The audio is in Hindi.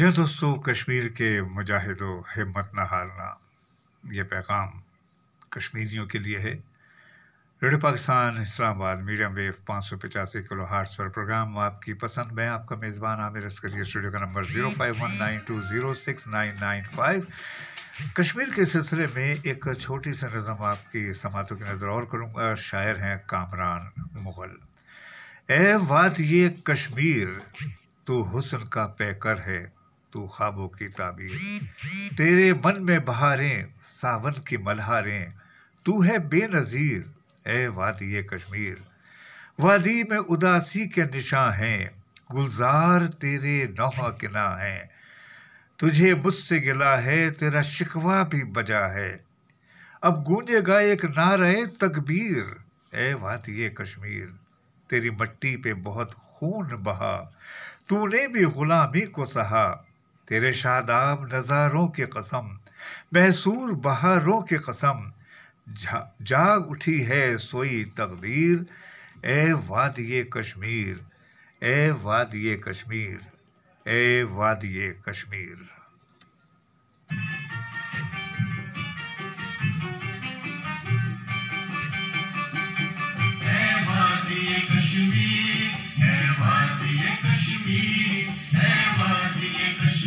जी दोस्तों, कश्मीर के मुजाहिदों, हिम्मत न हारना। ये पैगाम कश्मीरियों के लिए है। Radio Pakistan Islamabad medium wave 585 kilo hearts पर प्रोग्राम आपकी पसंद में आपका मेज़बान आमिर अस्करी। स्टूडियो का नंबर 0519206995। कश्मीर के सिलसिले में एक छोटी सी नज़म आपकी समातों की नज़र और करूँगा। शायर हैं कामरान मुग़ल। ए वाद ये कश्मीर, तू हुस्न का पैकर है, तू ख्वाबों की ताबीर। तेरे मन में बहारें, सावन की मल्हारें, तू है बेनज़ीर। ए वादी कश्मीर, वादी में उदासी के निशां हैं, गुलजार तेरे नौहा किना हैं। तुझे मुझसे गिला है, तेरा शिकवा भी बजा है, अब गूंजेगा एक नारे तकबीर। ए वादी कश्मीर, तेरी मट्टी पे बहुत खून बहा, तूने भी गुलामी को सहा। तेरे शादाब नज़ारों की कसम, मैसूर बहारों की कसम, जाग उठी है सोई तकदीर। ए वादिये कश्मीर, ए वादिये कश्मीर, ए वादिये कश्मीर। कश्मीर,